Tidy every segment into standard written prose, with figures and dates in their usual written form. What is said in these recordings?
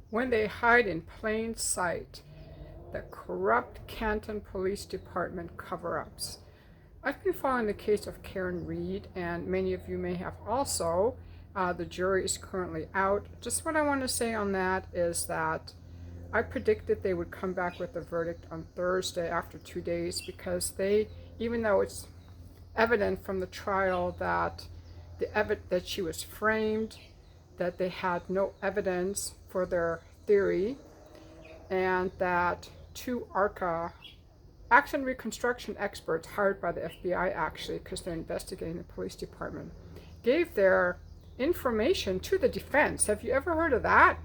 when they hide in plain sight. The corrupt Canton Police Department cover-ups. I've been following the case of Karen Reed, and many of you may have also. The jury is currently out. Just what I want to say on that is that I predicted they would come back with a verdict on Thursday after 2 days, because even though it's evident from the trial that that she was framed, that they had no evidence for their theory, and that two ARCA action reconstruction experts hired by the FBI, actually, because they're investigating the police department, gave their information to the defense. Have you ever heard of that?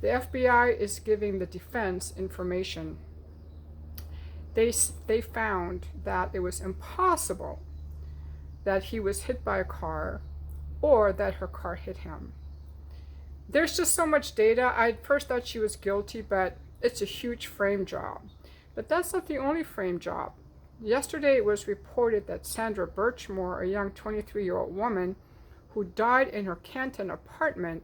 The FBI is giving the defense information. They found that it was impossible that he was hit by a car or that her car hit him. There's just so much data. I first thought she was guilty, but it's a huge frame job. But that's not the only frame job. Yesterday it was reported that Sandra Birchmore, a young 23-year-old woman who died in her Canton apartment,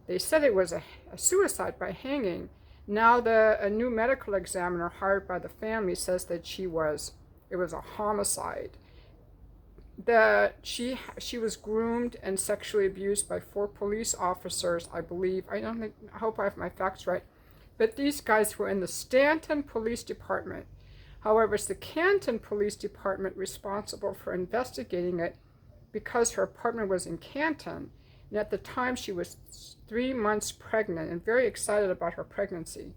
they said it was a suicide by hanging. Now a new medical examiner hired by the family says that it was a homicide. She was groomed and sexually abused by 4 police officers, I believe. I hope I have my facts right. But these guys were in the Stanton Police Department. However, it's the Canton Police Department responsible for investigating it, because her apartment was in Canton. And at the time, she was 3 months pregnant and very excited about her pregnancy.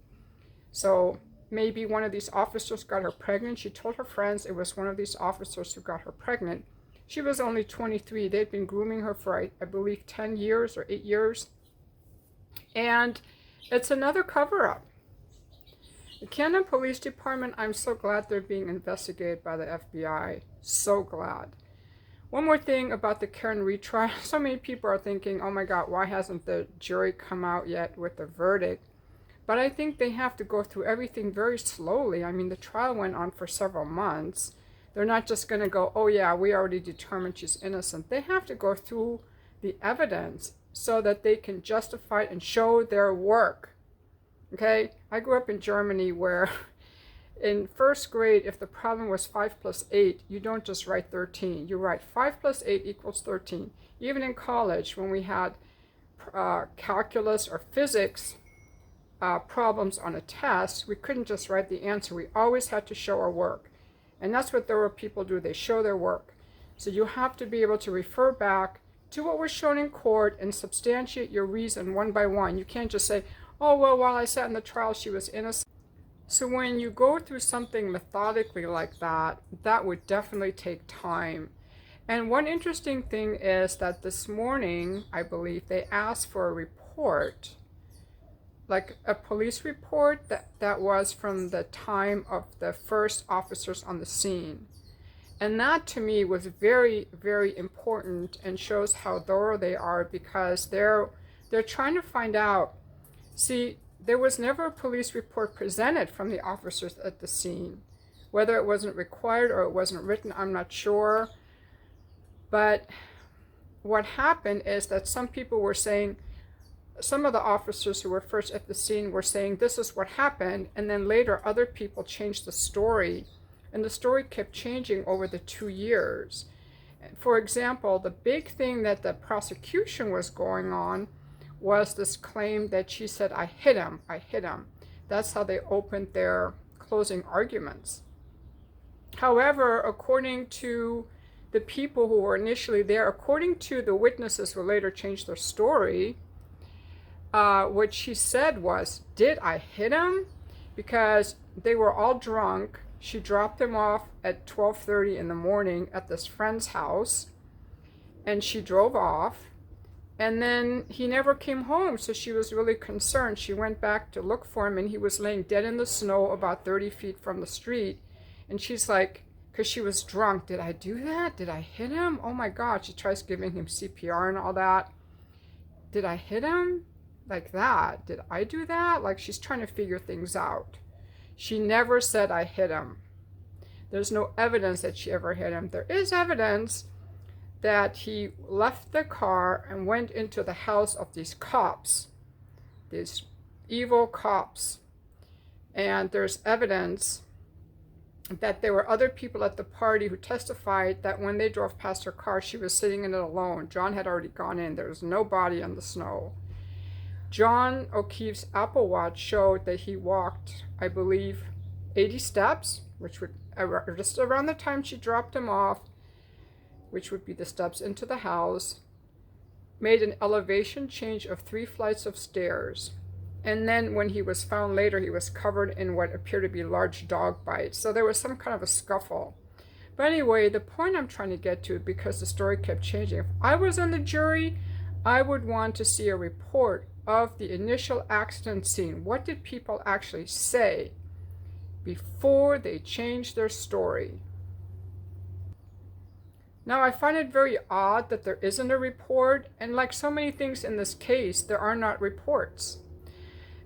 So maybe one of these officers got her pregnant. She told her friends it was one of these officers who got her pregnant. She was only 23. They'd been grooming her for, I believe, 10 years or 8 years. And it's another cover-up. The Canton Police Department, I'm so glad they're being investigated by the FBI. So glad. One more thing about the Karen Reed trial. So many people are thinking, oh my God, why hasn't the jury come out yet with the verdict? But I think they have to go through everything very slowly. I mean, the trial went on for several months. They're not just going to go, oh yeah, we already determined she's innocent. They have to go through the evidence so that they can justify and show their work. Okay? I grew up in Germany, where in first grade, if the problem was 5 plus 8, you don't just write 13. You write 5 plus 8 equals 13. Even in college, when we had calculus or physics problems on a test, we couldn't just write the answer. We always had to show our work. And that's what thorough people do. They show their work. So you have to be able to refer back to what was shown in court and substantiate your reason one by one. You can't just say, oh, well, while I sat in the trial, she was innocent. So when you go through something methodically like that, that would definitely take time. And one interesting thing is that this morning, I believe, they asked for a report, like a police report that was from the time of the first officers on the scene. And that to me was very, very important and shows how thorough they are, because they're trying to find out. See, there was never a police report presented from the officers at the scene. Whether it wasn't required or it wasn't written, I'm not sure. But what happened is that some people were saying, some of the officers who were first at the scene were saying this is what happened, and then later other people changed the story, and the story kept changing over the 2 years. For example, the big thing that the prosecution was going on was this claim that she said, I hit him. That's how they opened their closing arguments. However, according to the people who were initially there, according to the witnesses who later changed their story, what she said was, did I hit him? Because they were all drunk. She dropped them off at 12:30 in the morning at this friend's house, and she drove off. And then he never came home, so she was really concerned. She went back to look for him, and he was laying dead in the snow about 30 feet from the street. And she's like, because she was drunk, did I do that? Did I hit him? Oh my God. She tries giving him CPR and all that. Did I hit him? Like that? Did I do that? Like, she's trying to figure things out. She never said I hit him. There's no evidence that she ever hit him. There is evidence that he left the car and went into the house of these cops, these evil cops. And there's evidence that there were other people at the party who testified that when they drove past her car, she was sitting in it alone. John had already gone in. There was no body on the snow. John O'Keefe's Apple Watch showed that he walked, I believe, 80 steps, which would just around the time she dropped him off, which would be the steps into the house, made an elevation change of 3 flights of stairs. And then when he was found later, he was covered in what appeared to be large dog bites. So there was some kind of a scuffle. But anyway, the point I'm trying to get to, because the story kept changing, if I was on the jury, I would want to see a report of the initial accident scene. What did people actually say before they changed their story? Now, I find it very odd that there isn't a report, and like so many things in this case, there are not reports.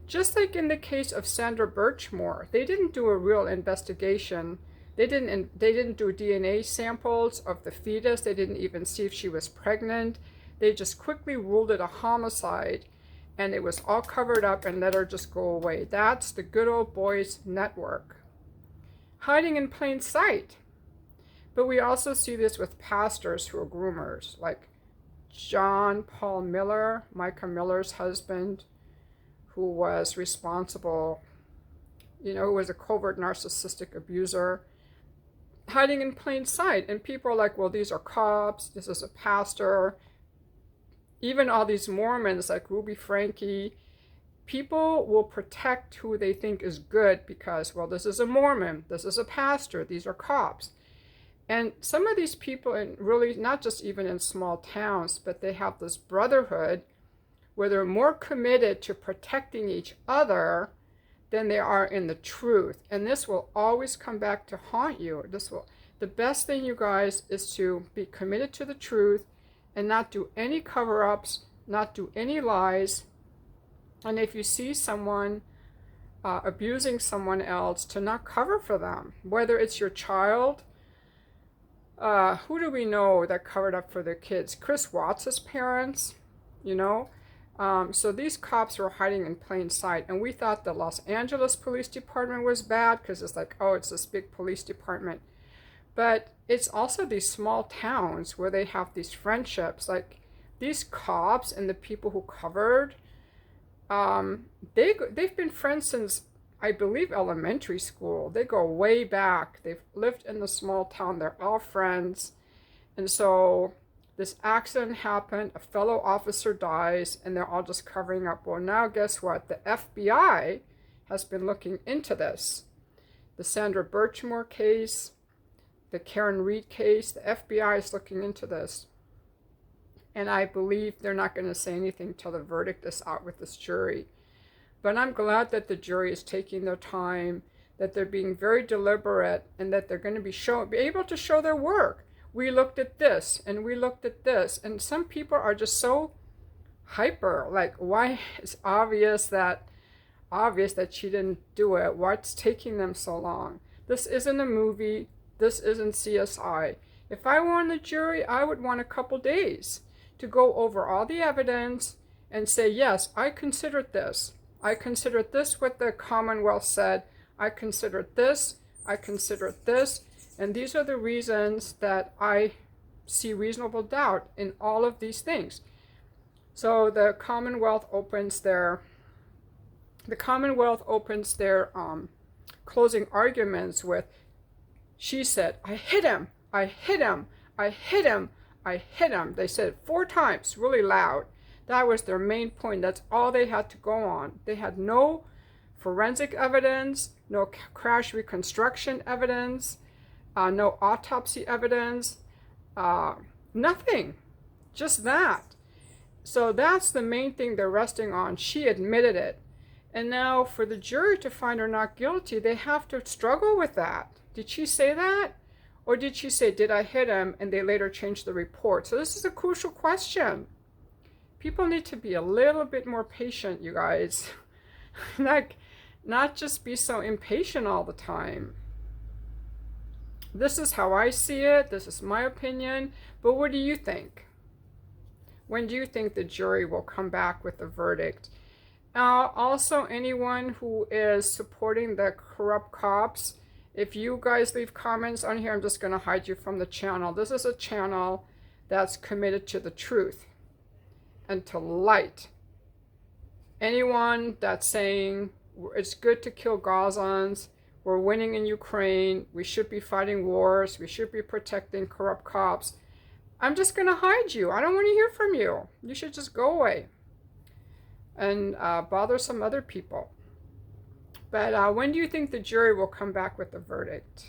Just like in the case of Sandra Birchmore, they didn't do a real investigation. They didn't do DNA samples of the fetus. They didn't even see if she was pregnant. They just quickly ruled it a homicide, and it was all covered up and let her just go away. That's the good old boys network. Hiding in plain sight. But we also see this with pastors who are groomers, like John Paul Miller, Micah Miller's husband, who was responsible, who was a covert narcissistic abuser, hiding in plain sight. And people are like, well, these are cops, this is a pastor. Even all these Mormons like Ruby Franke, people will protect who they think is good because, well, this is a Mormon, this is a pastor, these are cops. And some of these people, and really not just even in small towns, but they have this brotherhood where they're more committed to protecting each other than they are in the truth. And this will always come back to haunt you. The best thing, you guys, is to be committed to the truth and not do any cover-ups, not do any lies. And if you see someone abusing someone else, to not cover for them, whether it's your child. Who do we know that covered up for their kids? Chris Watts' parents, So these cops were hiding in plain sight. And we thought the Los Angeles Police Department was bad because it's like, oh, it's this big police department. But it's also these small towns where they have these friendships. Like these cops and the people who covered, they've been friends since, I believe, elementary school. They go way back. They've lived in the small town. They're all friends. And so this accident happened. A fellow officer dies, and they're all just covering up. Well, now guess what? The FBI has been looking into this. The Sandra Birchmore case, the Karen Reed case, the FBI is looking into this. And I believe they're not going to say anything till the verdict is out with this jury. But I'm glad that the jury is taking their time, that they're being very deliberate, and that they're going to be able to show their work. We looked at this, and we looked at this. And some people are just so hyper, like, why is obvious that she didn't do it? What's taking them so long? This isn't a movie. This isn't CSI. If I were on the jury, I would want a couple days to go over all the evidence and say, yes, I considered this. I considered this what the Commonwealth said. I considered this. I considered this. And these are the reasons that I see reasonable doubt in all of these things. So the Commonwealth opens their closing arguments with, she said, I hit him, I hit him, I hit him, I hit him. They said it 4 times, really loud. That was their main point. That's all they had to go on. They had no forensic evidence, no crash reconstruction evidence, no autopsy evidence, nothing. Just that. So that's the main thing they're resting on. She admitted it. And now for the jury to find her not guilty, they have to struggle with that. Did she say that? Or did she say, did I hit him? And they later changed the report. So this is a crucial question. People need to be a little bit more patient, you guys. Like, not just be so impatient all the time. This is how I see it. This is my opinion. But what do you think? When do you think the jury will come back with a verdict? Also, anyone who is supporting the corrupt cops, if you guys leave comments on here, I'm just going to hide you from the channel. This is a channel that's committed to the truth and to light. Anyone that's saying it's good to kill Gazans, we're winning in Ukraine, we should be fighting wars, we should be protecting corrupt cops, I'm just going to hide you. I don't want to hear from you. You should just go away and bother some other people. But when do you think the jury will come back with the verdict?